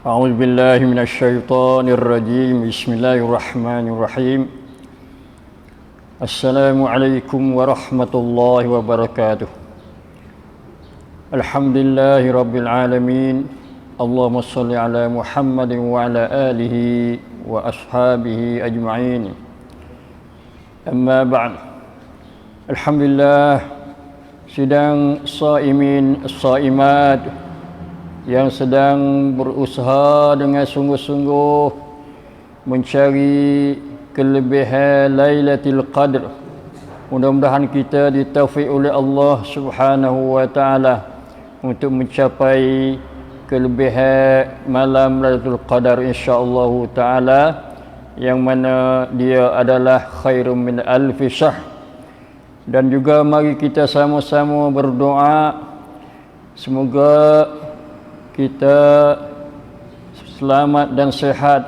أعوذ بالله من الشيطان الرجيم بسم الله الرحمن الرحيم السلام عليكم ورحمة الله وبركاته الحمد لله رب العالمين اللهم صل على محمد وعلى آله وأصحابه أجمعين أما بعد الحمد لله sidang saimin saimat yang sedang berusaha dengan sungguh-sungguh mencari kelebihan Lailatul Qadr. Mudah-mudahan kita ditaufik oleh Allah Subhanahu wa taala untuk mencapai kelebihan malam Lailatul Qadar insya-Allah taala, yang mana dia adalah khairum min alfi syahr. Dan juga mari kita sama-sama berdoa semoga kita selamat dan sehat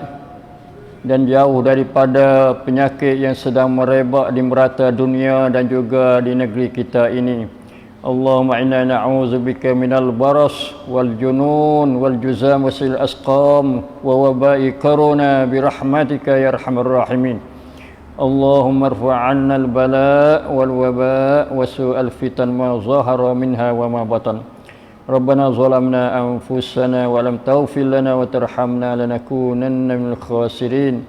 dan jauh daripada penyakit yang sedang merebak di merata dunia dan juga di negeri kita ini. Allahumma inna na'udzubika minal baras wal junun wal juzam wasil asqam wa wabai corona birahmatika ya arhamar rahimin. Allahumma irfa' 'anna al-bala' wal waba' wa su'al fitan ma zahara minha wa ma batan. Rabbana zalamna anfusana wa lam taghfir lana wa tarhamna lanakunanna minal khasirin.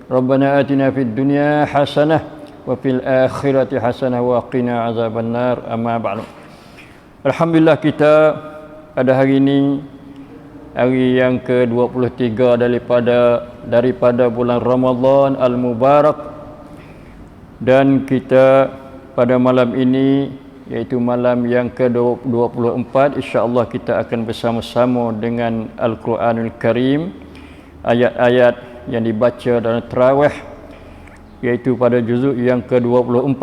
Rabbana atina fid dunya hasanah wa fil akhirati hasanah wa qina azabannar. Amma ba'du. Alhamdulillah, kita pada hari ini hari yang ke-23 daripada bulan Ramadan al-Mubarak, dan kita pada malam ini, iaitu malam yang ke-24, insya-Allah kita akan bersama-sama dengan Al-Quranul Karim, ayat-ayat yang dibaca dalam tarawih, iaitu pada juzuk yang ke-24.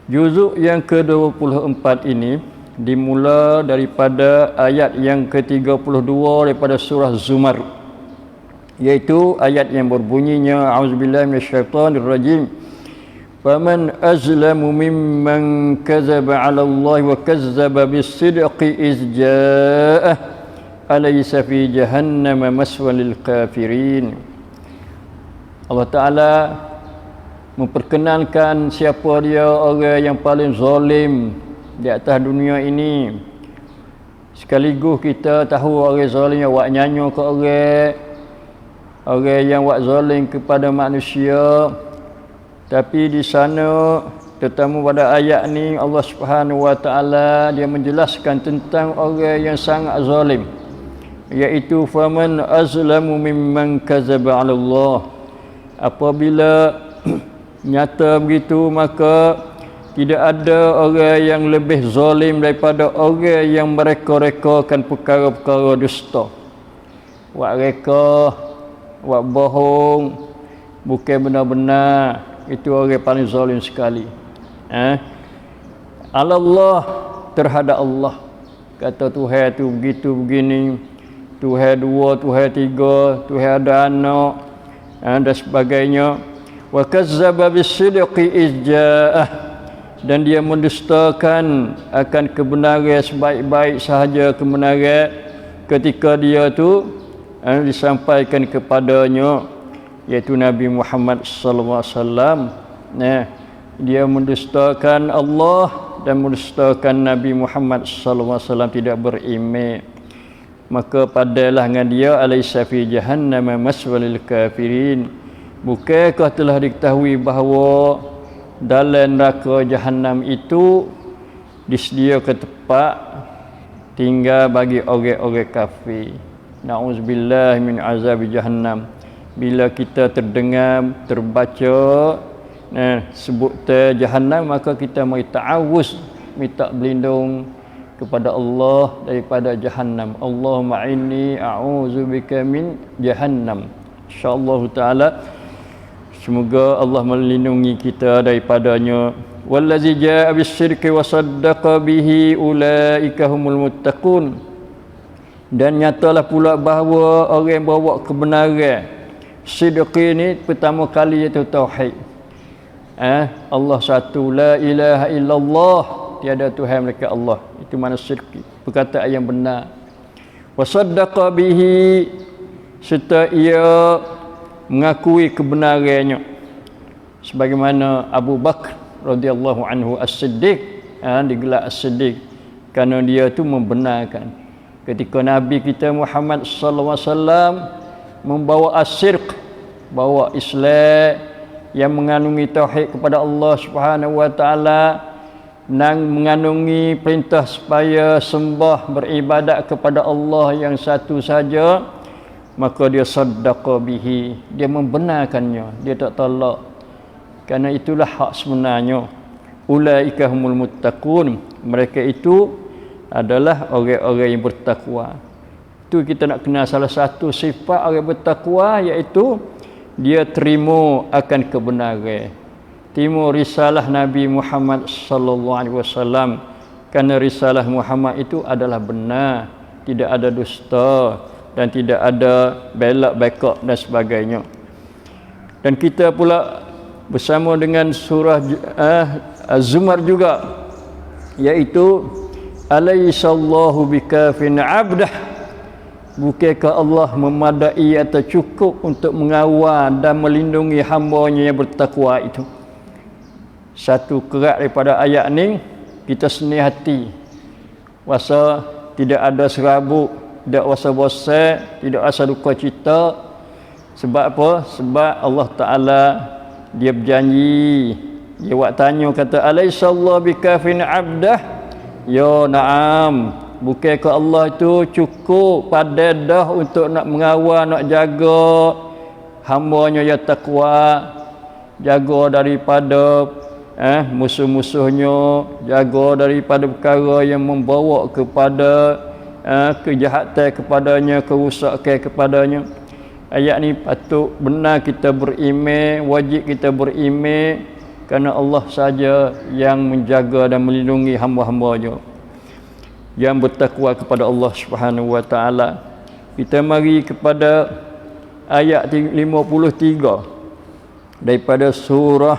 Juzuk yang ke-24 ini dimula daripada ayat yang ke-32 daripada surah Zumar, iaitu ayat yang berbunyinya a'udzubillahi minasyaitonirrajim. فَمَنْ أَزْلَمُ مِمَّنْ كَذَبَ عَلَى اللَّهِ وَكَذَّبَ بِالصِّدْقِ إِذْ جَاءَهُ أَلَيْسَ فِي جَهَنَّمَ مَثْوًى لِلْكَافِرِينَ. Allah Ta'ala memperkenalkan siapa dia orang yang paling zalim di atas dunia ini. Sekaligus kita tahu orang zalim yang buat nyanyo ke orang yang buat zalim kepada manusia. Tapi di sana, terutama pada ayat ni, Allah Subhanahu wa taala dia menjelaskan tentang orang yang sangat zalim, iaitu faman azlamu mimman kadzaba 'ala Allah. Apabila nyata begitu, maka tidak ada orang yang lebih zalim daripada orang yang mereka-rekakan perkara-perkara dusta. Buat reka, buat bohong, bukan benar-benar, itu orang paling zalim sekali. Allah, terhadap Allah. Kata Tuhan tu begitu begini, Tuhan dua, Tuhan tiga, Tuhan ada anak, dan sebagainya. Wa kazzaba bis-sidqi izja'ah, dan dia mendustakan akan kebenaran sebaik-baik sahaja kebenaran ketika dia tu disampaikan kepadanya, iaitu Nabi Muhammad sallallahu alaihi wasallam. Dia mendustakan Allah dan mendustakan Nabi Muhammad sallallahu alaihi wasallam, tidak beriman. Maka padalah dengan dia alaysa fi jahannam maswalil kafirin. Bukankah telah diketahui bahawa dalam neraka jahanam itu disediakan tempat tinggal bagi orang-orang kafir. Na'udzubillah min azab jahannam. Bila kita terdengar, terbaca sebut jahannam, maka kita mari ta'awuz, minta berlindung kepada Allah daripada jahannam. Allahumma inni a'udzubika min jahannam. Insya-Allah taala semoga Allah melindungi kita daripadanya. Wallazi jaa'a bis-sidqi wa saddaqa bihi ulaika humul muttaqun. Dan nyatalah pula bahawa orang yang bawa kebenaran, sidqi ni pertama kali iaitu tauhid. Allah satu, la ilaha illallah, tiada Tuhan melainkan Allah. Itu mana sidqi, perkataan yang benar. wa saddaqa bihi, serta ia mengakui kebenarannya, sebagaimana Abu Bakar radhiyallahu anhu As-Siddiq, digelar As-Siddiq kerana dia tu membenarkan ketika Nabi kita Muhammad sallallahu alaihi wasallam membawa as-sirq, bawa Islam yang mengandungi tauhid kepada Allah Subhanahu wa taala, mengandungi perintah supaya sembah beribadat kepada Allah yang satu saja, maka dia saddaqa bihi, dia membenarkannya, dia tak tolak, kerana itulah hak sebenarnya. Ulaika humul muttaqun, mereka itu adalah orang-orang yang bertakwa. Itu kita nak kenal salah satu sifat orang bertakwa, iaitu dia terima akan kebenaran, terima risalah Nabi Muhammad sallallahu alaihi wasallam, kerana risalah Muhammad itu adalah benar, tidak ada dusta dan tidak ada belak bekok dan sebagainya. Dan kita pula bersama dengan surah Az-Zumar juga, iaitu alaihissallahu bikafin abdah, bukankah Allah memadai atau cukup untuk mengawal dan melindungi hamba-Nya yang bertakwa itu. Satu kerat daripada ayat ni, kita seni hati, wasa tidak ada serabut, tidak rasa bosan, tidak rasa duka cita. Sebab apa? Sebab Allah Ta'ala dia berjanji, dia buat tanya, kata alaihissallahu bikafin abdah, ya na'am, bukankah Allah itu cukup pada dah untuk nak mengawal, nak jaga hamba-Nya yang takwa, jaga daripada musuh-musuhnya, jaga daripada perkara yang membawa kepada kejahatan kepadanya, kerusakan kepadanya. Ayat ni patut benar kita beriman, wajib kita beriman, kerana Allah saja yang menjaga dan melindungi hamba-hamba-Nya yang bertakwa kepada Allah Subhanahu wa taala. Kita mari kepada ayat 53 daripada surah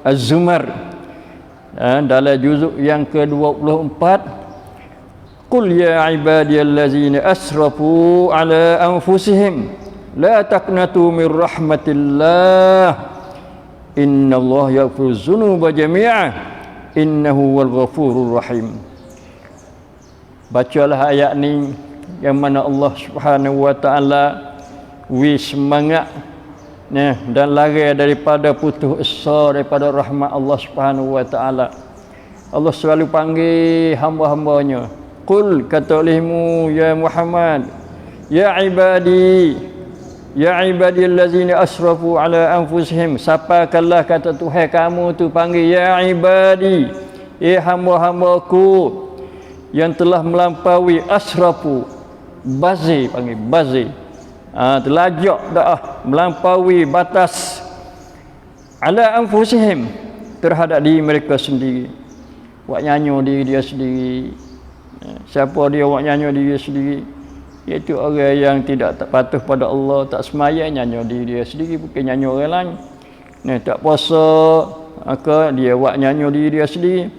Az-Zumar, dalam juzuk yang ke-24. Qul ya ibadiyallazina asrafu ala anfusihim la taqnatu min rahmatillah innallaha yaghfiru dzunuba jami'an innahu wal ghafurur rahim. Bacalah ayat ni yang mana Allah Subhanahu wa taala semangat dan lari daripada putus asa daripada rahmat Allah Subhanahu wa taala. Allah selalu panggil hamba-hamba-Nya. Qul, kata olehmu ya Muhammad, ya ibadiyallazina asrafu ala anfusihim, sapakanlah kata Tuhan kamu tu, panggil ya ibadi, hamba-hambaku yang telah melampaui, asrafu, bazi, panggil bazi, terlajak dah, melampaui batas, ala anfusihim, terhadap diri mereka sendiri, buat nyanyo diri dia sendiri. Siapa dia buat nyanyo diri dia sendiri? Iaitu orang yang tidak patuh pada Allah, tak sembahyang, nyanyo diri dia sendiri, bukan nyanyo orang lain. Tak puasa, maka dia buat nyanyo diri dia sendiri.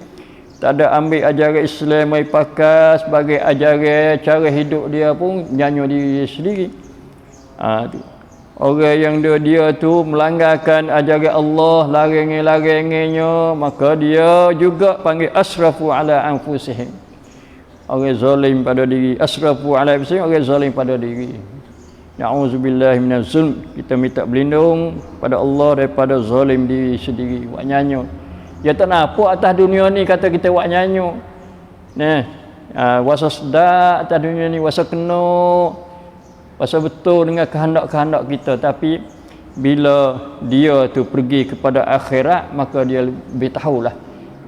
Tak ada ambil ajaran Islam mai pakai sebagai ajaran cara hidup dia pun, nyanyo diri dia sendiri. Orang yang dia tu melanggarkan ajaran Allah, larang-larangnya, maka dia juga panggil asrafu ala anfusihim, orang zalim pada diri. Asrafu ala anfusihim, orang zalim pada diri. Na'udzubillahi minaz zulm, kita minta berlindung pada Allah daripada zalim diri sendiri, buat nyanyo. Dia tak nampak atas dunia ni kata kita buat nyanyo. Wasa sedap atas dunia ni, wasa kena, wasa betul dengan kehendak-kehendak kita. Tapi bila dia tu pergi kepada akhirat, maka dia lebih tahulah,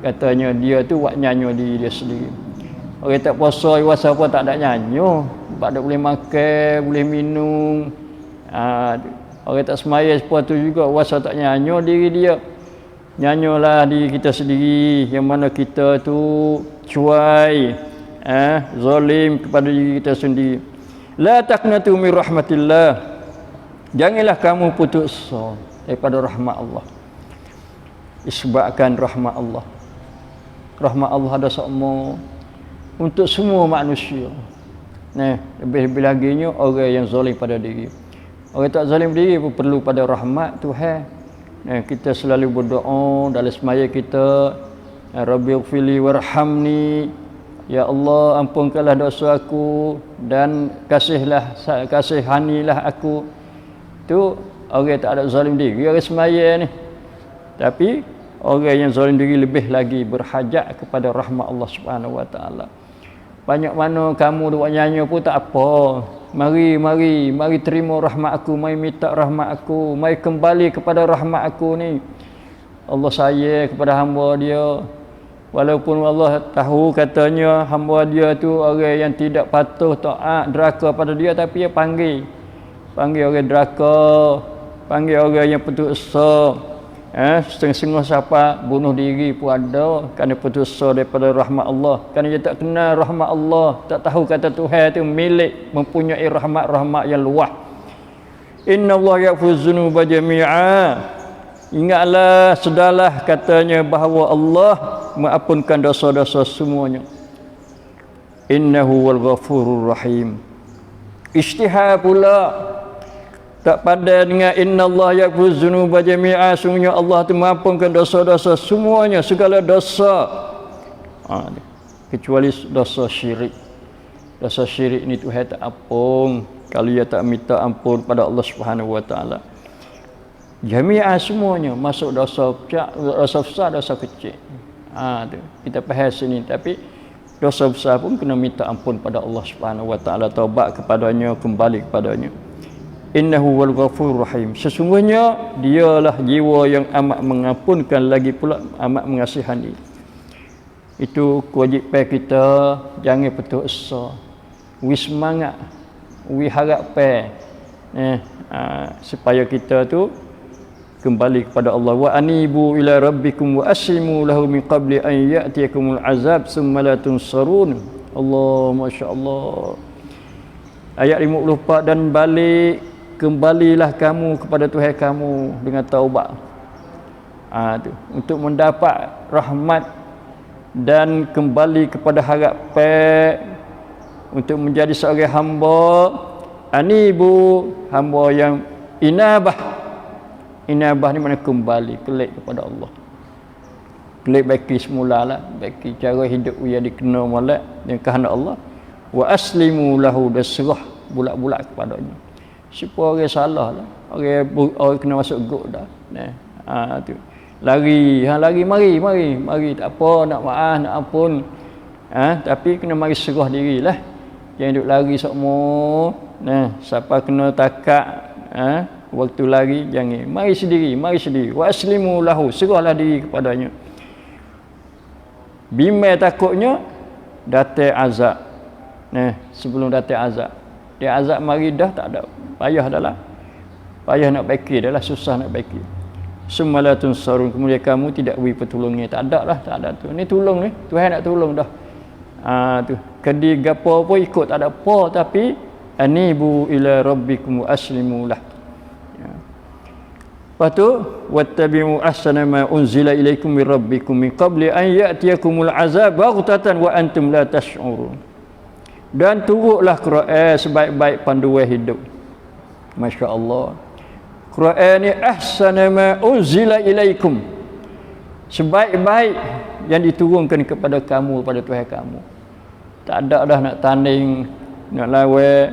katanya dia tu buat nyanyo diri dia sendiri. Orang tak puasa, wasa apa tak ada nyanyo, tak ada boleh makan, boleh minum. Orang tak sembahyang seperti tu juga, wasa tak nyanyo diri dia. Nyanyolah diri kita sendiri, yang mana kita tu cuai, zalim kepada diri kita sendiri. La taqnatu min rahmatillah, janganlah kamu putus asa daripada rahmat Allah. Isbahkan rahmat Allah. Rahmat Allah ada sama untuk semua manusia. Lebih-lebih laginya orang yang zalim pada diri. Orang tak zalim diri pun perlu pada rahmat Tuhan. Kita selalu berdoa dalam semaya kita, Rabbighfirli warhamni, ya Allah ampunkanlah dosa aku dan kasihanilah aku. Tu orang tak ada zalim diri orang semaya ni. Tapi orang yang zalim diri lebih lagi berhajat kepada rahmat Allah Subhanahu Wa Taala. Banyak mana kamu buat nyanyi pun tak apa. Mari terima rahmat aku, mari minta rahmat aku, mari kembali kepada rahmat aku ni. Allah sayang kepada hamba dia. Walaupun Allah tahu katanya hamba dia tu orang yang tidak patuh taat deraka pada dia, tapi dia panggil orang deraka, panggil orang yang putus asa. Setengah-setengah siapa bunuh diri pun ada kerana putus asa daripada rahmat Allah, kerana dia tak kenal rahmat Allah, tak tahu kata Tuhan itu milik mempunyai rahmat-rahmat yang luas. Inna Allah yaghfiru dzunuba jami'a. Ingatlah, sedalah katanya bahawa Allah mengampunkan dosa-dosa semuanya. Innahu wal ghafurur rahim. Isytihar pula tak pandai dengan innallaha yaghfiru dzunuba jami'a, sungguhnya Allah itu mengampunkan dosa-dosa semuanya, segala dosa, kecuali dosa syirik. Dosa syirik ni Tuhan tak ampun kalau dia tak minta ampun pada Allah Subhanahu Wa Taala. Jami'a semuanya, masuk dosa besar, dosa kecil. Tu kita bahas sini. Tapi dosa besar pun kena minta ampun pada Allah Subhanahu Wa Taala, taubat kepadanya, kembali kepadanya. Innahu wal ghafurur rahim. Sesungguhnya dialah jiwa yang amat mengampunkan, lagi pula amat mengasihani. Itu kewajipan kita, jangan putus asa. Wi semangat, wi harap supaya kita tu kembali kepada Allah. Wa anibu ila rabbikum wa aslimu lahu min qabli an ya'tiyakumul azab thumma la tunsarun. Allah, masya-Allah. Ayat 54, dan kembalilah kamu kepada Tuhan kamu dengan taubat. Untuk mendapat rahmat dan kembali kepada harapan, untuk menjadi seorang hamba anibu, hamba yang inabah. Inabah ni makna kembali, kelik kepada Allah. Kelik bagi semula lah, bagi cara hidup yang dikena molek dengan kehendak Allah. Wa aslimu lahu, dan serah bulat-bulat kepadanya. Siapa orang salah lah, orang kena masuk gok dah. Tu. Lari, mari, tak apa, nak maaf, nak ampun. Tapi kena mari serah dirilah. Jangan duk lari semua. Siapa kena takak waktu lari, jangan. Mari sendiri. Wa aslimu lahu, serahlah diri kepadanya. Bimbang takutnya datang azab. Sebelum datang azab. Dia azab mari dah tak ada. Payah dah lah. Payah nak baiki dah lah, susah nak baiki. Summalatun sarun, kemudian kamu tidak beri pertolongnya. Tak ada tu. Ni tolong ni, Tuhan nak tolong dah. Tu. Kedi gapo pun ikut tak ada apa, tapi anibu ila rabbikum aslimu lah. Lepas tu wattabi'u ahsana ma unzila ilaikum min rabbikum min qabli an ya'tiyakumul azab baghtatan wa antum la tash'urun. Dan turutlah Quran sebaik-baik panduan hidup. Masya-Allah. Quran ni ahsana ma unzila ilaikum, sebaik-baik yang diturunkan kepada kamu, pada Tuhan kamu. Tak ada dah nak tanding, nak lawan.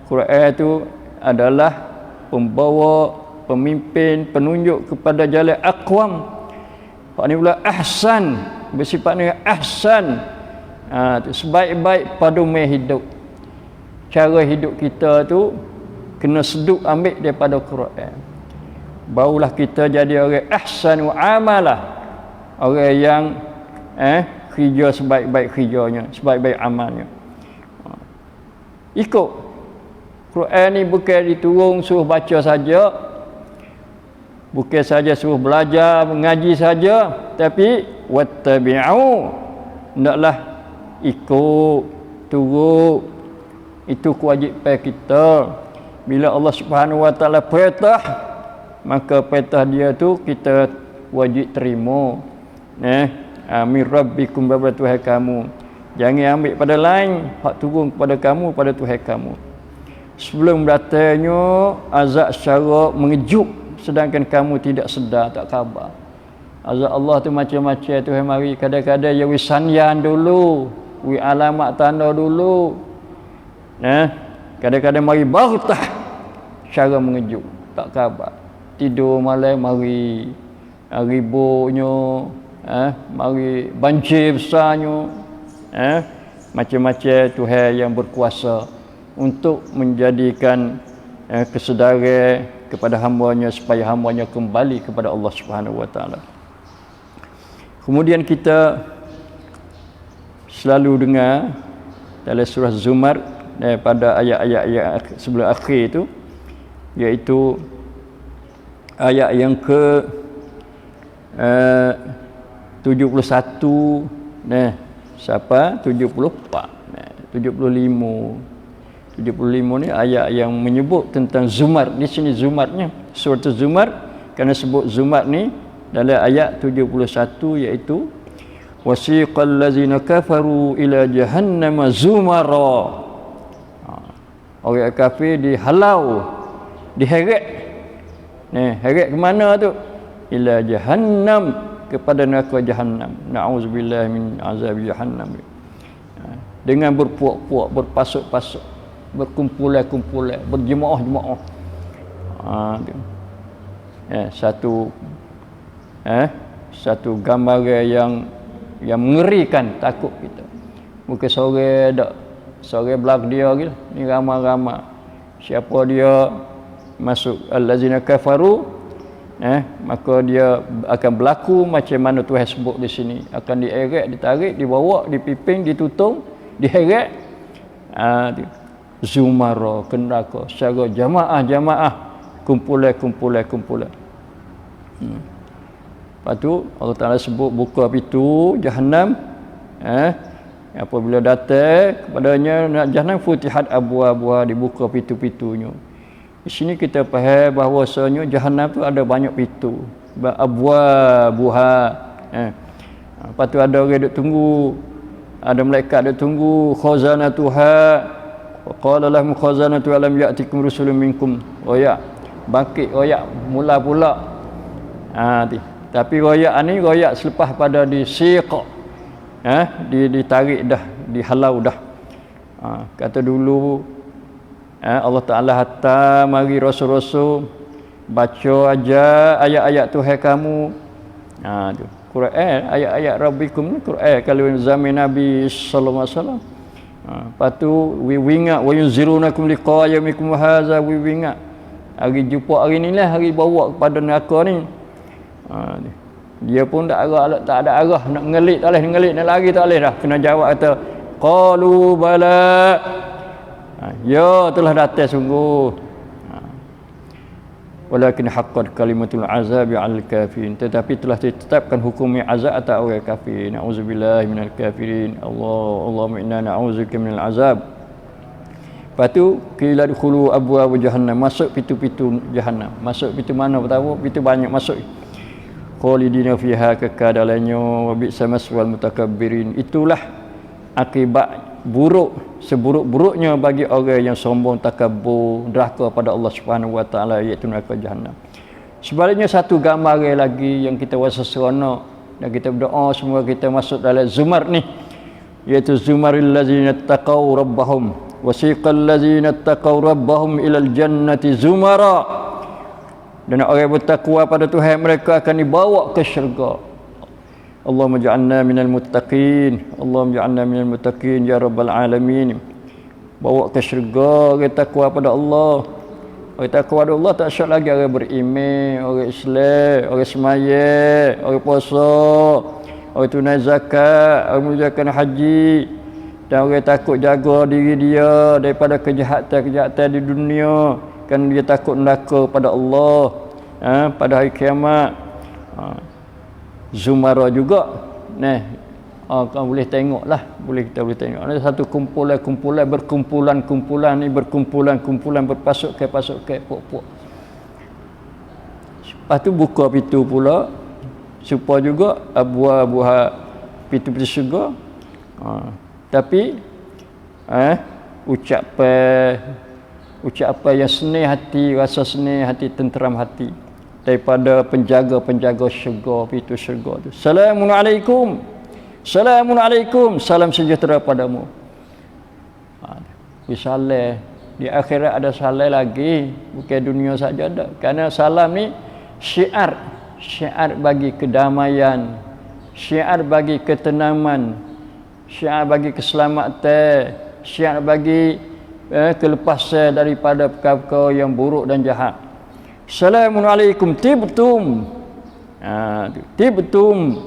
Quran tu adalah pembawa, pemimpin, penunjuk kepada jalan aqwam. Pak ni pula ahsan, bersifat dengan ahsan. Sebaik-baik paduan hidup. Cara hidup kita tu kena seduk ambil daripada Quran. Barulah kita jadi orang ahsan wa amalah. Orang yang kerja sebaik-baik kerjanya, sebaik-baik amalnya. Ikut Quran ni bukan diturun suruh baca saja, bukan saja suruh belajar mengaji saja, tapi wattabi'u, hendaklah ikut, turut. Itu kewajipan kita. Bila Allah Subhanahu Wa Taala perintah, maka perintah dia tu kita wajib terima. Min rabbikum, bapa Tuhan kamu. Jangan ambil pada lain, hak turun kepada kamu, pada Tuhan kamu. Sebelum datangnya azab secara mengejut, sedangkan kamu tidak sedar, tak khabar. Azab Allah tu macam-macam Tuhan mari. Kadang-kadang ya wisanyan dulu, wi alamat tanda dulu. Kadang-kadang mari bartah secara mengejut, tak khabar. Tidur malam mari ributnya, mari banjir besarnya, macam-macam Tuhan yang berkuasa untuk menjadikan kesedaran kepada hamba-Nya supaya hamba-Nya kembali kepada Allah Subhanahu Wa Taala. Kemudian kita selalu dengar dalam surah Zumar pada ayat-ayat sebelum akhir itu, iaitu ayat yang ke 71 siapa 74 75 ni ayat yang menyebut tentang Zumar. Di sini Zumarnya surah Zumar, kerana sebut Zumar ni dalam ayat 71, iaitu wasiqal ladzina kafaru ila jahannam zumara. Orang kafir dihalau, diheret. Heret ke mana tu? Ila jahannam, kepada neraka jahannam. Na'udzubillah min azab jahannam. Dengan berpuak-puak, berpasuk-pasuk, berkumpulan-kumpulan, berjemaah-jemaah. Satu gambaran yang mengerikan, takut kita. Bukan sore dak, sore belak dia gitu. Ni ramai-ramai. Siapa dia masuk allazina kafaru, maka dia akan berlaku macam mana Tuhan sebut di sini. Akan dieret, ditarik, dibawa, dipiping, ditutung, diheret. Zumara, neraka secara jamaah-jamaah, kumpulan. Lepas tu Allah Ta'ala sebut buka pintu Jahannam. Apabila datang kepadanya Jahannam, futihat abwa-abwa, dibuka pintu-pintunya. Di sini kita faham bahawasanya Jahannam tu ada banyak pintu, abwa-buha. Lepas tu ada orang duk tunggu, ada malaikat duk tunggu, khazanatuha. Qala lahum khazanatu alam ya'tikum rusulun minkum. Bangkit royak mula pula. Tapi royak ni royak selepas pada disiq, ditarik dah, dihalau dah. Kata dulu Allah Ta'ala hantar mari rasul-rasul baca aja ayat-ayat Tuhan kamu. Tu Quran, ayat-ayat Rabbikum ni Quran kalau zaman Nabi sallallahu alaihi wasallam. Lepas tu wingat wa yunzirunakum liqa yaumikum hadza, wingat hari jumpa hari ni lah, hari bawa kepada neraka ni. Dia pun tak ada arah nak ngelit, tak boleh ngelit, nak lari tak boleh dah. Kena jawab kata qalu bala, ya telah datang sungguh. Walakin haqqat kalimatul azabi 'alal kafirin, tetapi telah ditetapkan hukum azab atas orang kafir. Nauzubillahi minal kafirin. Allahumma inna na'udzubika minal azab. Lepas tu qila dukhulu abwaab jahannam, masuk pintu-pintu jahannam. Masuk pintu mana pertama? Pintu banyak masuk. Khalidina fiha, kekal dalamnya, wa bi'sa maswal mutakabbirin. Itulah akibat buruk, seburuk-buruknya bagi orang yang sombong, takabur, derhaka pada Allah Subhanahu Wa Taala, iaitu neraka jahannam. Sebaliknya satu gambaran lagi yang kita rasa seronok dan kita berdoa semua kita masuk dalam Zumar ni, iaitu Zumaril ladzina taqaw rabbahum wasiqal ladzina taqaw rabbahum ilal jannati zumara. Dan orang bertakwa pada Tuhan mereka akan dibawa ke syurga. Allahumma ja'alna minal muttaqin, Allahumma ja'alna minal muttaqin ya rabbal alamin. Bawa ke syurga orang takwa pada Allah. Orang takwa pada Allah tak syak lagi orang beriman, orang Islam, orang semaya, orang puasa, orang tunai zakat, orang menunaikan haji, dan orang takut jaga diri dia daripada kejahatan-kejahatan di dunia, kan dia takut neraka pada Allah pada hari kiamat. Zumara juga. Kau boleh tengoklah, kita boleh tengok. Ada satu kumpulan-kumpulan, berkumpulan-kumpulan ni, berkumpulan-kumpulan, berpasuk-pasuk, puak-puak. Lepas tu buka pintu pula, supaya juga abwa-abwa pintu-pintu syurga. Tapi ucapan yang senang hati, rasa senang hati, tenteram hati daripada penjaga-penjaga syurga, pintu syurga tu. Assalamualaikum, Assalamualaikum, salam sejahtera padamu. Salam di akhirat ada salam lagi, bukan dunia saja ada. Kerana salam ni syiar bagi kedamaian, syiar bagi ketenangan, syiar bagi keselamatan, syiar bagi kelepasan daripada perkara-perkara yang buruk dan jahat. Assalamualaikum tibtum. Tibtum.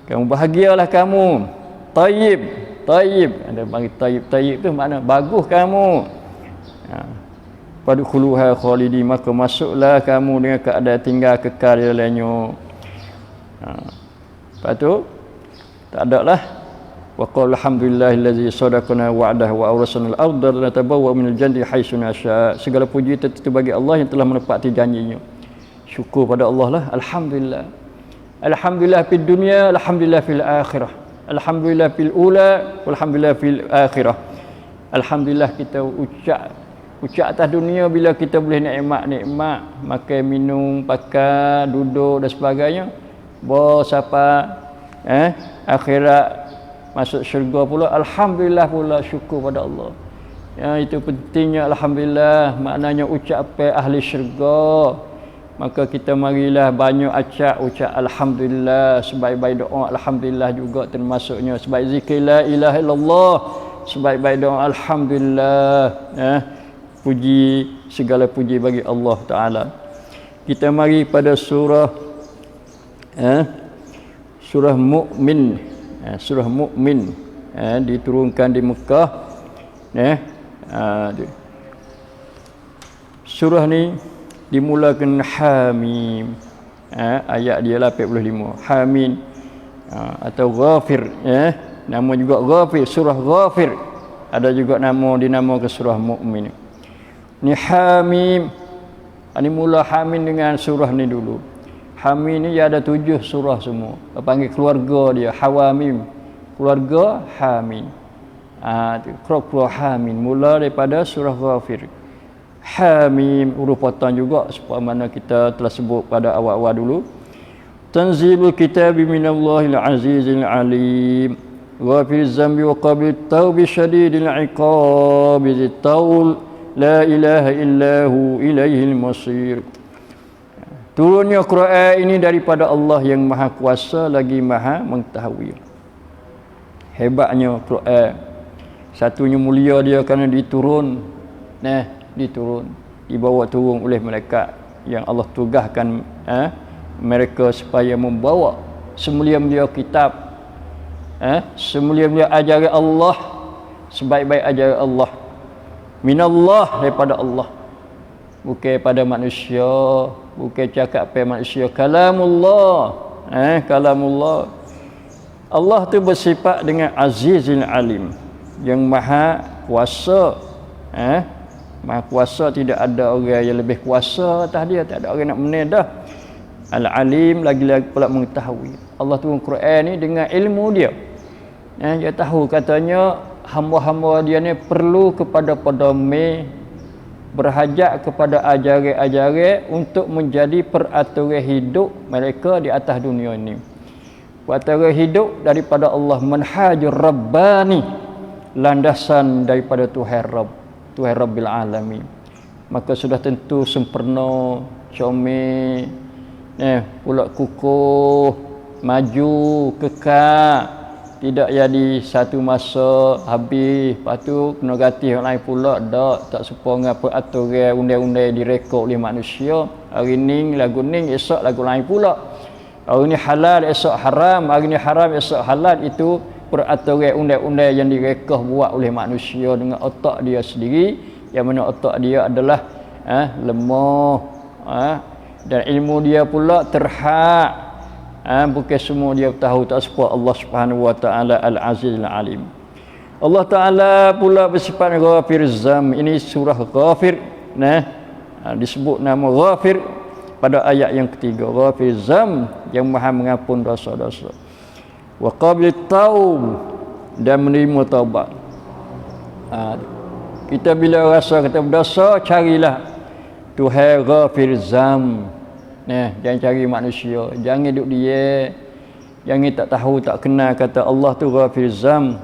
Kamu bahagialah kamu. Tayyib. Ada bagi tayyib tu makna bagus kamu. Fadkhuluha khalidi, maka masuklah kamu dengan keadaan tinggal kekal di dalamnya. Lepas tu tak ada lah. Wa qala alhamdulillahillazi sadaqana wa'dahu wa awrasana al-ardha natabawwa minal jannati haitsu nasha. Segala puji tertuju bagi Allah yang telah menepati janjinya. Syukur pada Allah lah. Alhamdulillah. Alhamdulillah fid dunya, alhamdulillah fil akhirah. Alhamdulillah fil ula, walhamdulillah fil akhirah. Alhamdulillah kita ucap atas dunia bila kita boleh nikmat, makan, minum, pakai, duduk dan sebagainya. Siapa akhirat masuk syurga pula, alhamdulillah pula, syukur pada Allah. Itu pentingnya alhamdulillah, maknanya ucapan ahli syurga. Maka kita marilah banyak ucap alhamdulillah, sebaik-baik doa alhamdulillah juga termasuknya, sebaik zikir la ilaha illallah, sebaik-baik doa alhamdulillah. Puji, segala puji bagi Allah Ta'ala. Kita mari pada surah Mukmin. Surah Mukmin diturunkan di Mekah. Surah ni dimulakan Hamim. Ayat dia 85. Hamim atau Ghafir, nama juga Ghafir, surah Ghafir. Ada juga nama dinamakan surah Mukmin. Ni Hamim. Ini mula Hamim dengan surah ni dulu. Hamim ni ada 7 surah semua. Panggil keluarga dia Hawamim. Keluarga Hamim. Keluarga Hamim mula daripada surah Ghafir. Hamim huruf potong juga sebagaimana kita telah sebut pada awal-awal dulu. Tanzilul kitabi minallahil azizil alim. Ghafiriz zambi wa qabilut taubi syadidil iqabi dzit taul la ilaha illahu ilaihil masir. Turunnya Quran ini daripada Allah yang Maha Kuasa lagi Maha Mengetahui. Hebatnya Quran. Satunya mulia dia kerana diturun. Dibawa turun oleh malaikat yang Allah tugaskan mereka supaya membawa semulia-mulia kitab, semulia-mulia ajaran Allah, sebaik-baik ajaran Allah. Minallah, daripada Allah, bukan pada manusia, bukan cakap pada manusia. Kalamullah, kalamullah. Allah tu bersifat dengan Azizul Alim, yang Maha Kuasa. Maha Kuasa, tidak ada orang yang lebih kuasa atas dia, tak ada orang nak menang dah. Al-Alim, lagi-lagi pula mengetahui. Allah turun Quran ni dengan ilmu dia. Dia tahu katanya hamba-hamba dia ni perlu kepada pedoman, berhajat kepada ajaran-ajaran untuk menjadi peraturan hidup mereka di atas dunia ini. Peraturan hidup daripada Allah, manhajur rabbani, landasan daripada Tuhan Rabb, Tuhan Rabbil Alamin. Maka sudah tentu sempurna, comel, pula kukuh, maju, kekal. Tidak jadi satu masa habis, lepas tu kena ganti yang lain pula. Tak serupa dengan peraturan undang-undang direkod oleh manusia. Hari ni lagu ni, esok lagu lain pula. Hari ni halal, esok haram. Hari ni haram, esok halal. Itu peraturan undang-undang yang direkod buat oleh manusia dengan otak dia sendiri, yang mana otak dia adalah lemah, dan ilmu dia pula terhad. Bukan semua dia tahu, tak serupa Allah Subhanahu wa taala Al-Azizul Alim. Allah Taala pula bersifat Ghafir Zam. Ini surah Ghafir, disebut nama Ghafir pada ayat yang ketiga. Ghafir Zam, yang Maha mengampun dosa-dosa. Wa qabilut taub, dan menerima taubat. Kita bila rasa kita berdosa, carilah Tuhan Ghafir Zam. Jangan cari manusia, jangan duduk dia, jangan tak tahu tak kenal kata Allah tu Ghafir Zam.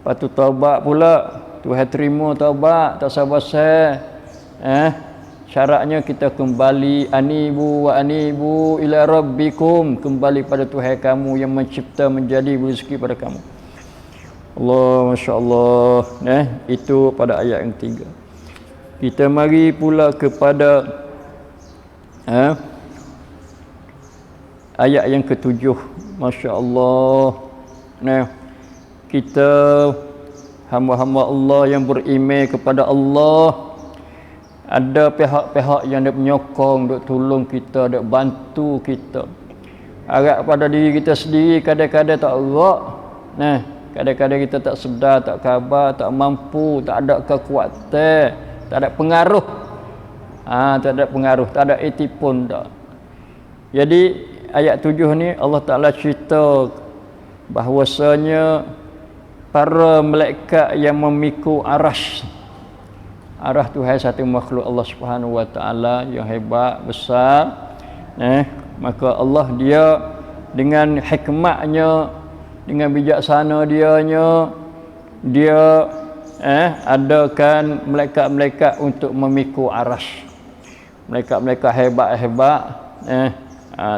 Lepas tu taubat pula, Tuhan terima taubat, tak sabar-sabar. Syaratnya kita kembali anibu wa anibu ila rabbikum, kembali pada Tuhan kamu yang mencipta menjadi rezeki pada kamu. Allah, masya-Allah. Itu pada ayat yang 3. Kita mari pula kepada ayat yang ke-7. Masya-Allah. Kita hamba-hamba Allah yang beriman kepada Allah, ada pihak-pihak yang nak menyokong, nak tolong kita, nak bantu kita. Harap pada diri kita sendiri kadang-kadang tak gerak. Kadang-kadang kita tak sedar, tak khabar, tak mampu, tak ada kekuatan, tak ada pengaruh. Tak ada pengaruh, tak ada eti pun tak. Jadi ayat 7 ni Allah Ta'ala cerita bahawasanya para malaikat yang memikul arasy. Arah Tuhan satu makhluk Allah Subhanahu wa taala yang hebat, besar. Maka Allah dia dengan hikmatnya, dengan bijaksana dia adakan malaikat-malaikat untuk memikul arasy. Malaikat-malaikat hebat-hebat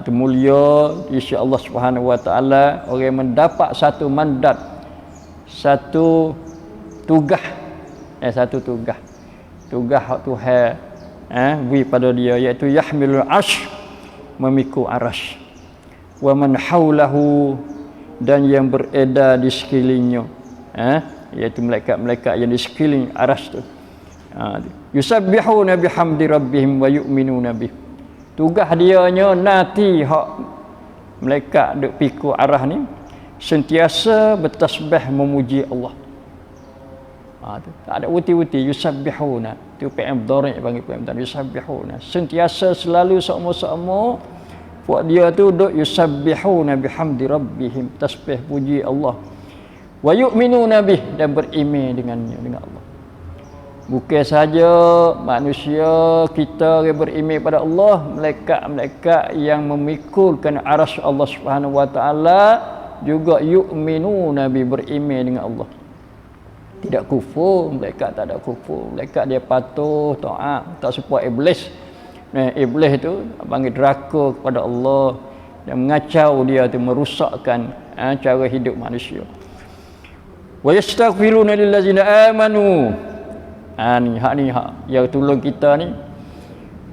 tu mulia di sisi Allah Subhanahu wa taala, orang mendapat satu mandat, satu tugas, tugas hak Tuhan beri pada dia, iaitu yahmilul arsh, memikul arasy, wa man haulahu, dan yang beredar di sekelilingnya, iaitu malaikat-malaikat yang di sekeliling arasy tu. Yusabbihuna bihamdi rabbihim wa yu'minuna bih. Tugas dianya nanti hak malaikat duk pikul arah ni sentiasa bertasbih memuji Allah. Tak ada uti-uti. Yusabbihuna, tu PM Dhari panggil PM Dhari. Yusabbihuna, sentiasa selalu sama-sama buat dia tu duk yusabbihuna bihamdi rabbihim, tasbih puji Allah. Wa yu'minuna bih, dan beriman dengannya, dengan Allah. Bukan saja manusia kita yang beriman pada Allah, malaikat-malaikat yang memikulkan arasy Allah Subhanahu wa taala juga yu'minuna bih, beriman dengan Allah. Tidak kufur, malaikat tak ada kufur. Malaikat dia patuh, taat, tak serupa iblis. Iblis tu panggil deraka kepada Allah dan mengacau dia tu, merosakkan cara hidup manusia. Wa yastaghfiruna lillazina amanu. Ni hak yang tolong kita ni.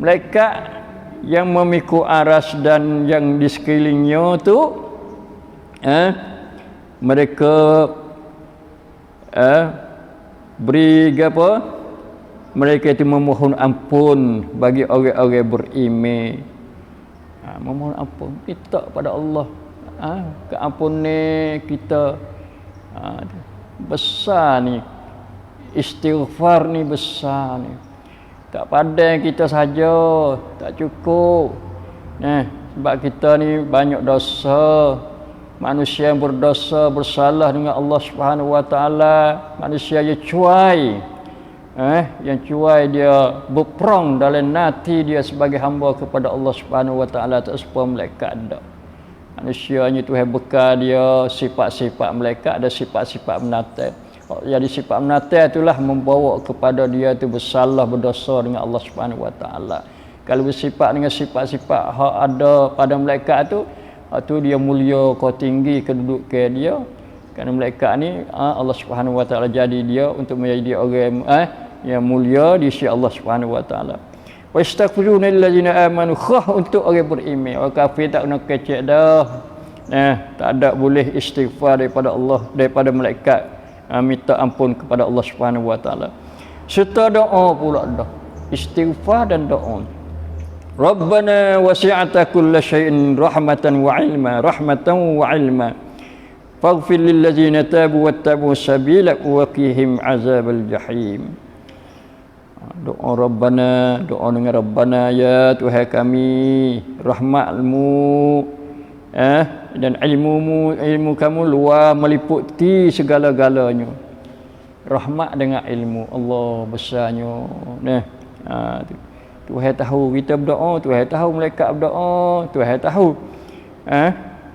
Malaikat yang memikul arasy dan yang di sekelilingnya tu mereka beri apa? Mereka itu memohon ampun bagi orang-orang beriman. Memohon ampun kita pada Allah. Keampunan kita besar ni. Istighfar ni besar ni. Tak pandai kita saja, tak cukup. Sebab kita ni banyak dosa. Manusia yang berdosa, bersalah dengan Allah Subhanahu wa taala, manusia yang cuai. Yang cuai, dia berperang dalam hati dia sebagai hamba kepada Allah Subhanahu wa taala, tak serupa malaikat dak. Manusianya Tuhan bekal dia sifat-sifat malaikat, ada sifat-sifat menatap. Jadi sifat menatap itulah membawa kepada dia tu bersalah, berdosa dengan Allah Subhanahu wa taala. Kalau bersifat dengan sifat-sifat hak ada pada malaikat tu dia mulia, kau tinggi kedudukan dia. Kerana malaikat ni Allah Subhanahu wa taala jadi dia untuk menjadi orang yang mulia di sisi Allah Subhanahu wa taala. Wa yastaghfiruna lillazina amanu, untuk orang beriman. Orang kafir tak kena kecek dah. Tak ada boleh istighfar daripada Allah, daripada malaikat. Minta ampun kepada Allah Subhanahu wa taala. Serta doa pula dah. Istighfar dan doa. Rabbana wasi'ata kulla syai'in rahmatan wa ilma, rahmatan wa ilma. Faghfir lil ladzina tabu wattabu sabila wa qihim azabal jahim. Doa Rabbana, doa dengan Rabbana, ya Tuhan kami, rahmat-Mu dan ilmu kamu luar meliputi segala-galanya. Rahmat dengan ilmu Allah besarnya. Tuhan tahu kita berdoa, Tuhan tahu malaikat berdoa, Tuhan tahu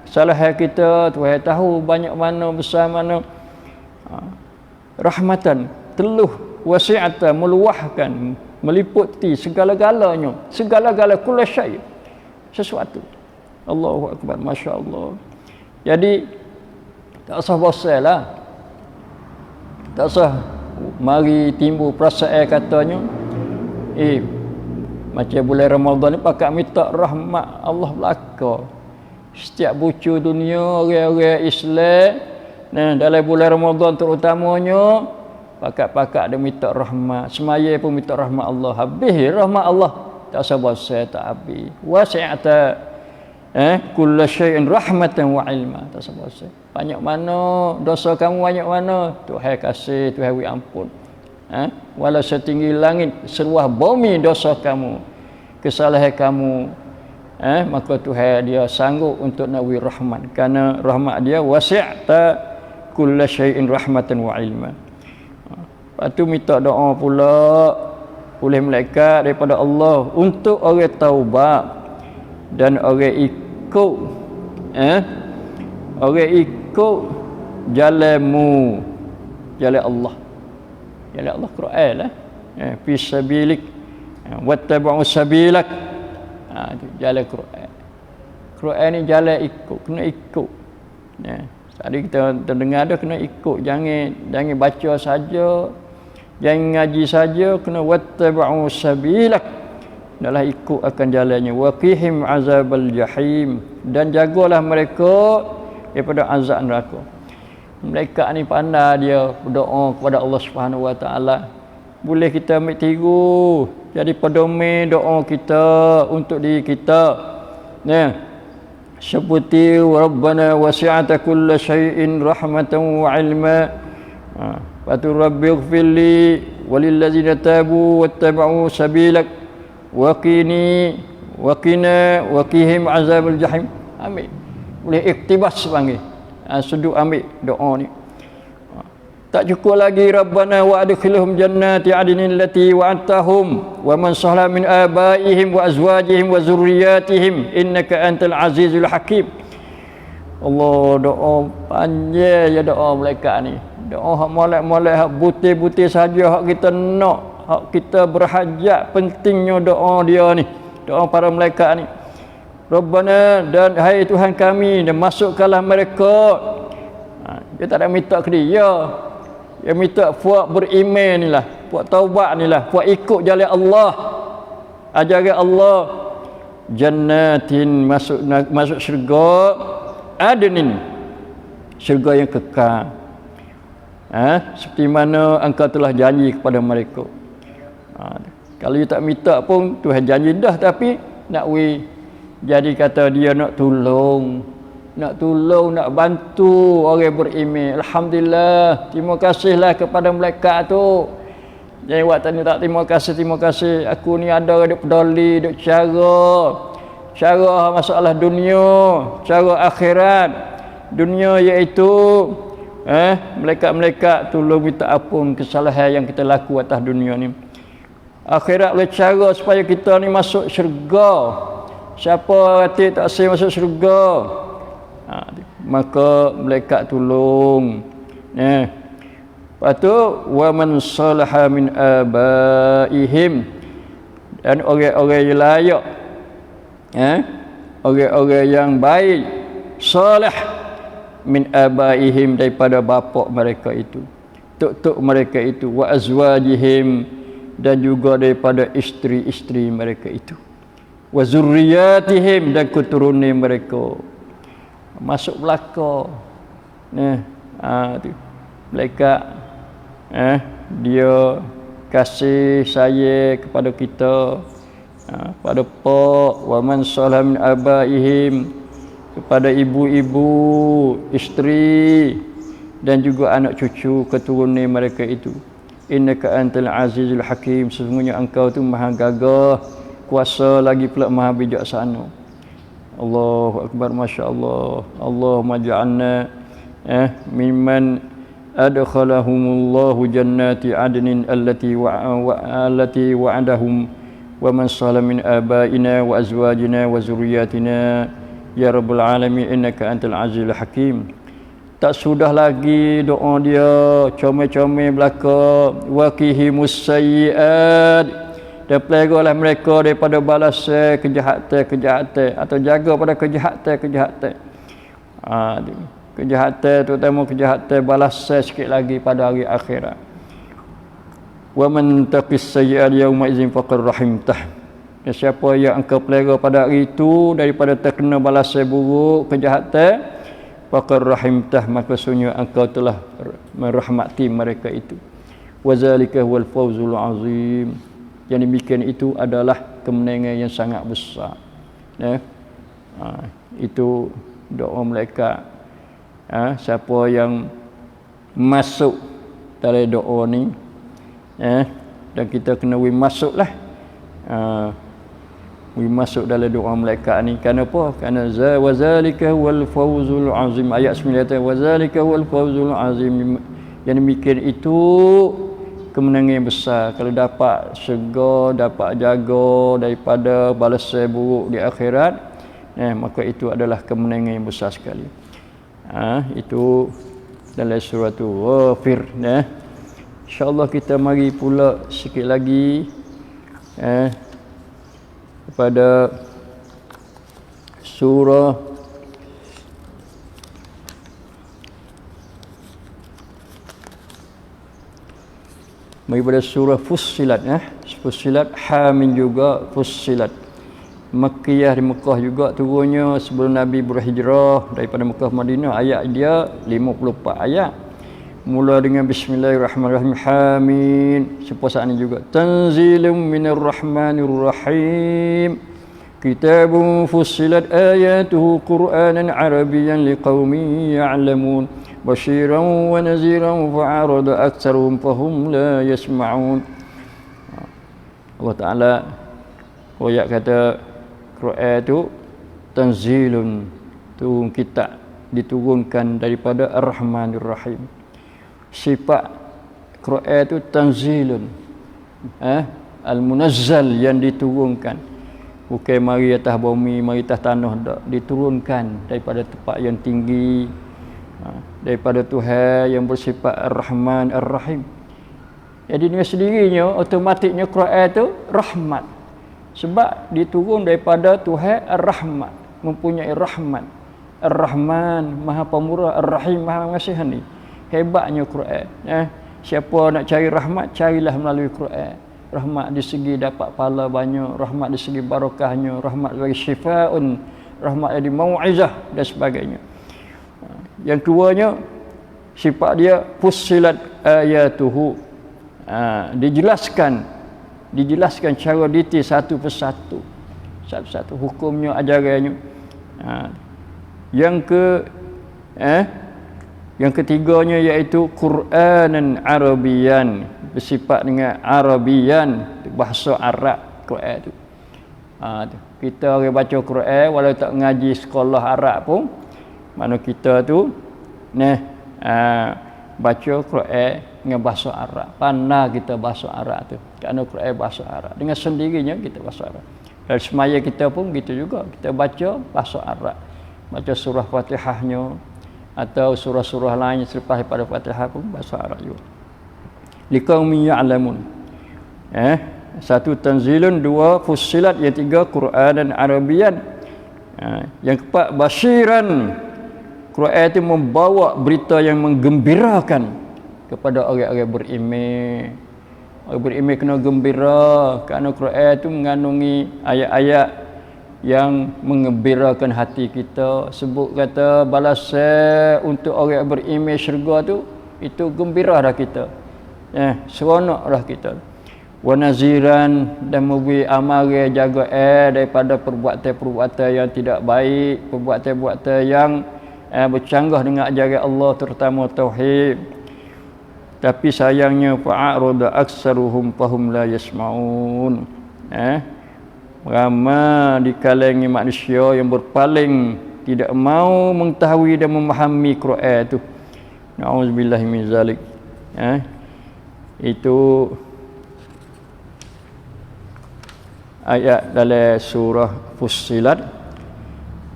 kesalahan kita, Tuhan tahu banyak mana, besar mana. Rahmatan teluh wasi'atan, meluahkan, meliputi segala-galanya, segala-gala kullu syai', sesuatu. Allahu akbar, masya-Allah. Jadi tak usah bosanlah. Tak usah mari timbul perasaan katanya macam bulan Ramadan ni pakat minta rahmat Allah belaka. Setiap bucu dunia orang-orang Islam dalam bulan Ramadan terutamanya pakat-pakat dia minta rahmat. Semaya pun minta rahmat Allah. Habis rahmat Allah. Tak usah bosan, tak habis. Wasi'ata kullu syai'in rahmatan wa ilma. Tak usah bosan. Banyak mana dosa kamu, banyak mana Tuhan kasih, Tuhan beri ampun. Walau setinggi langit, seluas bumi dosa kamu, kesalahan kamu, maka Tuhan dia sanggup untuk nak beri rahmat, kerana rahmat dia wasi'ta kullu syai'in rahmatan wa ilma. Lepas tu minta doa pula oleh malaikat daripada Allah untuk orang taubat dan orang ikut orang ikut jalanmu, jalan Allah. Jalan Allah Quran lah. Fi sabilik wattaba'u sabilak. Jalan Quran. Quran ni jalan ikut, kena ikut. Tadi kita terdengar dah, kena ikut, jangan baca saja, jangan ngaji saja, kena wattaba'u sabilak. Adalah ikut akan jalannya. Waqihim azabal jahim, dan jagalah mereka daripada azab neraka. Mereka ni pandai dia berdoa kepada Allah Subhanahu Wa Taala. Boleh kita ambil tiru jadi pedoman doa kita untuk diri kita. Seperti Rabbana wasi'ata kulla syai'in rahmatan wa ilma. Fatu rabbighfirli walil ladzina tabu wattaba'u sabilak waqini waqihim azabal jahim. Ambil. Boleh iktibas panggil. Sudut ambil doa ni. Tak cukup lagi Rabbana wa adkhilhum jannati adnin allati wa'adtahum wa man salaha min abaihim wa azwajihim wa zurriyyatihim innaka antal azizul hakim. Allah, doa panjang ya doa malaikat ni. Doa hak molek-molek, hak butir-butir saja hak kita nak, hak kita berhajat, pentingnya doa dia ni. Doa para malaikat ni. Rabbana, dan hai Tuhan kami, dan masukkanlah mereka. Dia tak ada minta ke dia. Dia minta puak beriman ni lah, puak taubat ni lah, puak ikut jalan Allah, ajaran Allah. Jannatin, masuk syurga, adnin, syurga yang kekal. Seperti mana engkau telah janji kepada mereka. Kalau dia tak minta pun Tuhan janji dah, tapi nak jadi kata dia nak tolong, nak bantu orang beriman. Alhamdulillah, terima kasihlah kepada malaikat tu. Jangan buat tanya tak terima kasih. Aku ni ada duk peduli, duk cara masalah dunia, cara akhirat. Dunia iaitu malaikat-malaikat tolong minta ampun kesalahan yang kita laku atas dunia ni. Akhirat boleh cara supaya kita ni masuk syurga. Siapa hati tak say masuk syurga, maka malaikat tolong. Lepas tu wa man salaha min abaihim, dan orang-orang yang layak, orang-orang yang baik, salih min abaihim, daripada bapa mereka itu, tok-tok mereka itu, wa azwajihim, dan juga daripada isteri-isteri mereka itu, wa zurriyatihim, dan keturunan mereka. Masuk belaka. Malaikat dia kasih sayang kepada kita, pada pak wa man salaha min abaihim, kepada ibu-ibu, isteri, dan juga anak cucu keturunan mereka itu. Innaka antal azizul hakim, sesungguhnya engkau tu maha gagah, kuasa lagi pula maha bijaksana. Allahu akbar, masya-Allah. Allahumma ja'alna mimman adkhalahumullahu jannati adnin allati wa'adahum wa man sala min abaina wa azwajina wa zurriyyatina ya rabbal alamin innaka antal azizul hakim. Tak sudah lagi doa dia comel-comel belaka, waqihimus sayyiat, dan peliharalah mereka daripada balas kejahatan atau jaga pada kejahatan. Kejahatan terutama kejahatan balas sikit lagi pada hari akhirat. Wa man taqis sayyi'at yauma idzin faqad rahimtah. Dan siapa yang engkau pelihara pada hari itu daripada terkena balas buruk kejahatan, faqad rahimtah, maka sungguh engkau telah merahmati mereka itu. Wa zalika huwal fawzul azim. Yang demikian itu adalah kemenangan yang sangat besar. Itu doa malaikat. Siapa yang masuk dalam doa ni, dan kita kena masuklah. Masuk dalam doa malaikat ni. Kenapa? Kerana wazalika wal fawzul azim. Ayat 9 wazalika wal fawzul azim. Yang demikian itu kemenangan yang besar. Kalau dapat syurga, dapat jaga daripada balasan buruk di akhirat, maka itu adalah kemenangan yang besar sekali. Itu dalam surah Ghafir. InsyaAllah kita mari pula sikit lagi kepada surah daripada surah Fussilat. Fussilat Hamim juga Fussilat. Makkiyah di Mekah juga, turunnya sebelum Nabi berhijrah daripada Mekah Madinah. Ayat dia 54 ayat. Mula dengan bismillahirrahmanirrahim. Hamim. Sepuasaan ini juga. Tanzilum minar rahmanir rahim. Kitabun fussilat ayatuhu Qur'anan Arabiyyan liqaumin ya'lamun. Basyiran wa naziran fa'arada aktsaruhum fahum la yasma'un. Allah Ta'ala ayat kata Quran itu tanzilun, turun kitab, diturunkan daripada Ar-Rahmanir Rahim. Sifat Quran itu tanzilun, al-munazzal, yang diturunkan. Bukan mari atas bumi, mari atas tanah, tak. Diturunkan daripada tempat yang tinggi, daripada Tuhan yang bersifat Ar-Rahman Ar-Rahim. Jadi dengan sendirinya automatiknya Quran itu rahmat, sebab diturun daripada Tuhan Ar-Rahman, mempunyai rahmat. Ar-Rahman Maha Pemurah, Ar-Rahim Maha Mengasihani. Hebatnya Quran. Siapa nak cari rahmat, carilah melalui Quran. Rahmat di segi dapat pahala banyak, rahmat di segi barakahnya, rahmat bagi syifaun, rahmat dari mau'izah dan sebagainya. Yang keduanya, sifat dia fussilat ayatuhu. Dijelaskan cara detail satu persatu. Satu-satu hukumnya, ajarannya. Yang ketiganya iaitu Qur'anan Arabiyan, bersifat dengan Arabiyan, bahasa Arab Quran itu. Kita orang baca Quran walau tak ngaji sekolah Arab pun, mana kita tu baca Quran dengan bahasa Arab. Pandai kita bahasa Arab tu. Kerana Quran bahasa Arab. Dengan sendirinya kita bahasa Arab. Dan semaya kita pun gitu juga. Kita baca bahasa Arab. Baca surah Fatihahnya atau surah-surah lain selepas daripada Fatihah pun bahasa Arab juga. Liqaumin ya'lamun. Satu tanzilun, dua fussilat, yang tiga Qur'anan Arabiyan. Yang keempat basyiran. Quran itu membawa berita yang menggembirakan kepada orang-orang beriman. Orang beriman kena gembira kerana Quran itu mengandungi ayat-ayat yang mengembirakan hati kita. Sebut kata balasan untuk orang beriman syurga tu, itu gembira dah kita. Seronok dah kita. Wa naziran, dan memberi amaran jaga daripada perbuatan-perbuatan yang tidak baik, perbuatan-perbuatan yang bercanggah dengan ajaran Allah, terutama tauhid. Tapi sayangnya fa'arada aktsaruhum fahum la yasmaun. ramai di kalangan manusia yang berpaling, tidak mau mengetahui dan memahami Quran itu. Na'udzubillahi min zalik. Itu ayat dalam surah Fussilat.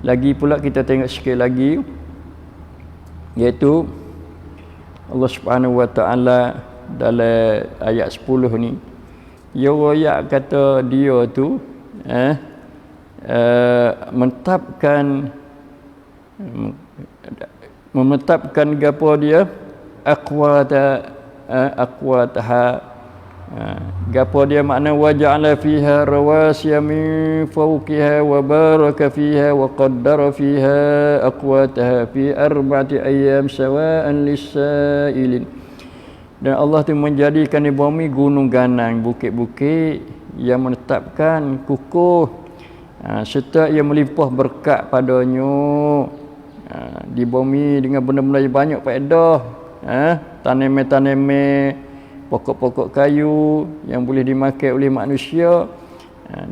Lagi pula kita tengok sikit lagi, iaitu Allah Subhanahu wa taala dalam ayat 10 ni, dia royak kata dia tu menetapkan gapo dia aqwataha. Gapo dia makna waja'ala fiha rawasiya min fawqiha wa baraka fiha wa qaddara fiha aqwataha fi arba'ati ayyam sawa'an lis-sa'ilin. Dan Allah tu menjadikan di bumi gunung ganang, bukit-bukit yang menetapkan kukuh, serta ia melimpah berkat padanya di bumi dengan benda-benda yang banyak faedah, tanaman-tanaman, pokok-pokok kayu yang boleh dimakan oleh manusia,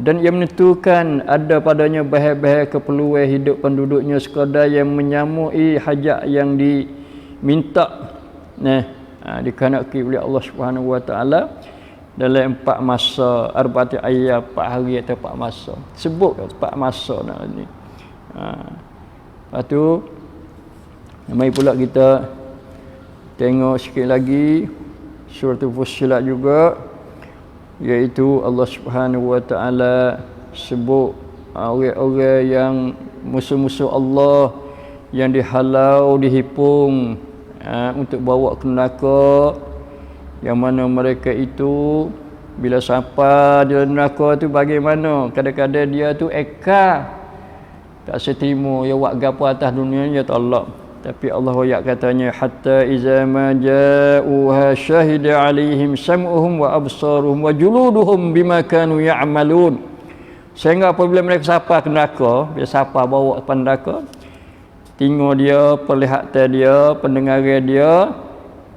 dan ia menentukan ada padanya bahan-bahan keperluan hidup penduduknya sekadar yang menyamui hajat yang diminta, dikehendaki oleh Allah Subhanahu wa taala dalam 4 masa, arba'ati ayyam, 4 hari atau 4 masa. Sebut 4 masa nak ni. Lepas tu mari pula kita tengok sikit lagi surah Fussilat juga, iaitu Allah Subhanahu wa taala sebut orang-orang yang musuh-musuh Allah yang dihalau, dihipung untuk bawa ke neraka, yang mana mereka itu bila sampai di neraka tu bagaimana? Kadang-kadang dia tu tak seterima, ya buat gapo atas dunia ni, ya tolak. Tapi Allah royak katanya, hatta iza ma ja'uha syahida 'alaihim sam'uhum wa absaruhum wa juluduhum bima kanu ya'malun. Sehingga apabila mereka sampai ke neraka, bila sampai bawa ke neraka, tengok dia, penglihatan dia, pendengaran dia,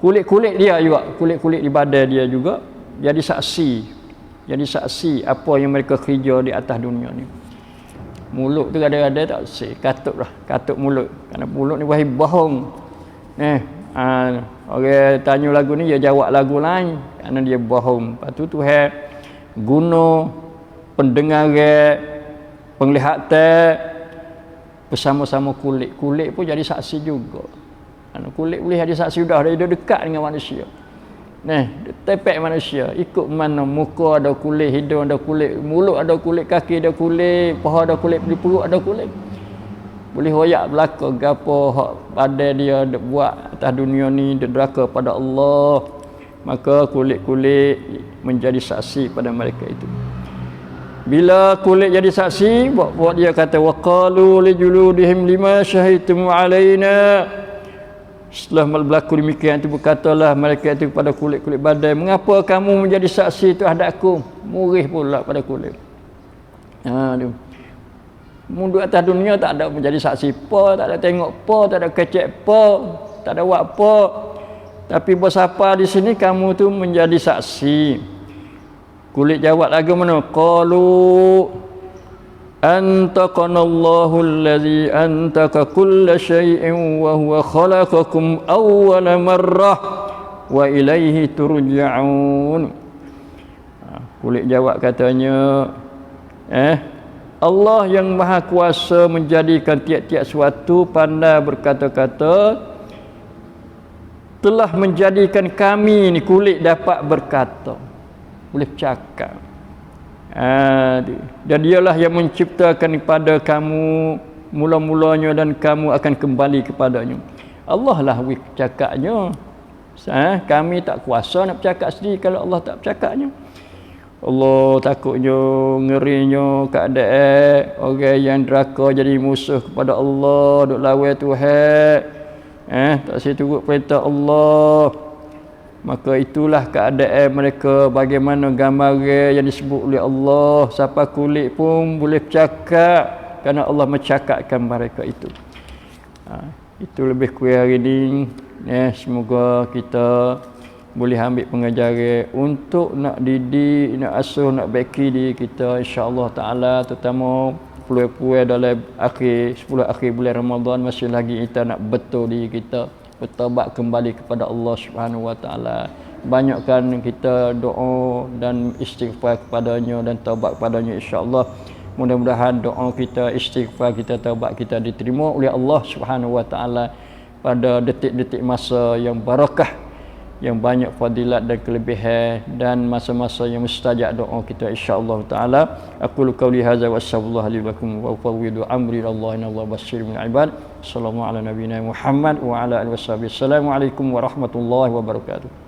kulit-kulit dia juga, kulit-kulit di badan dia juga jadi saksi apa yang mereka kerja di atas dunia ni. Mulut tu kadang-kadang tak bersih, katuk mulut, kerana mulut ni wahai bohong. Orang tanya lagu ni, dia jawab lagu lain kerana dia bohong. Lepas tu Tuhan guna pendengaran, penglihatan bersama-sama kulit pun jadi saksi juga. Kulit boleh jadi saksi dah, dia dekat dengan manusia. Tepek manusia, ikut mana muka ada kulit, hidung ada kulit, mulut ada kulit, kaki ada kulit, paha ada kulit, di perut ada kulit. Boleh royak belaka gapo hak badan dia buat atas dunia ni, dia deraka pada Allah. Maka kulit-kulit menjadi saksi pada mereka itu. Bila kulit jadi saksi, buat dia kata waqalu lijuludihim lima syahidtum alaina. Setelah berlaku demikian itu, berkatalah mereka itu kepada kulit-kulit badan, mengapa kamu menjadi saksi terhadapku? Murih pula pada kulit. Mundur atas dunia tak ada menjadi saksi apa, tak ada tengok apa, tak ada kecek apa, tak ada buat apa. Tapi bersapa di sini kamu tu menjadi saksi. Kulit jawab lagi mana? Qalu antaqanallahu allazi antaka kulla syai'in wa huwa khalaqakum awwala marrah wa ilaihi turja'un. Kulit jawab katanya, Allah yang maha kuasa menjadikan tiap-tiap suatu, pandai berkata-kata, telah menjadikan kami ni kulit dapat berkata, boleh bercakap. Dan dialah yang menciptakan kepada kamu mula-mulanya dan kamu akan kembali kepadanya. Allah lah bercakapnya. Kami tak kuasa nak bercakap sendiri kalau Allah tak bercakapnya. Allah takutnya, ngerinya keadaan orang yang deraka jadi musuh kepada Allah, duk lawan Tuhan, tak seturut perintah Allah. Maka itulah keadaan mereka, bagaimana gambaran yang disebut oleh Allah. Siapa kulit pun boleh bercakap kerana Allah mencakapkan mereka itu. Itu lebih kurang hari ini. Semoga kita boleh ambil pengajaran untuk nak didik, nak asuh, nak baki diri kita insya-Allah taala, terutama puai-puai dalam 10 akhir bulan Ramadan masih lagi kita nak betul diri kita, bertaubat kembali kepada Allah Subhanahu wa taala. Banyakkan kita doa dan istighfar kepadanya dan taubat kepadanya insya-Allah. Mudah-mudahan doa kita, istighfar kita, taubat kita diterima oleh Allah Subhanahu wa taala pada detik-detik masa yang barakah, yang banyak fadilat dan kelebihan, dan masa-masa yang mustajab doa kita insya-Allah taala. Aqulu qauli hadza wa astaghfirullah li wa lakum wa ufawwidu amri ila Allah, innallaha basirun bil ibad. Sallallahu ala nabiyyina Muhammad wa ala alihi wasallam. Assalamualaikum warahmatullahi wabarakatuh.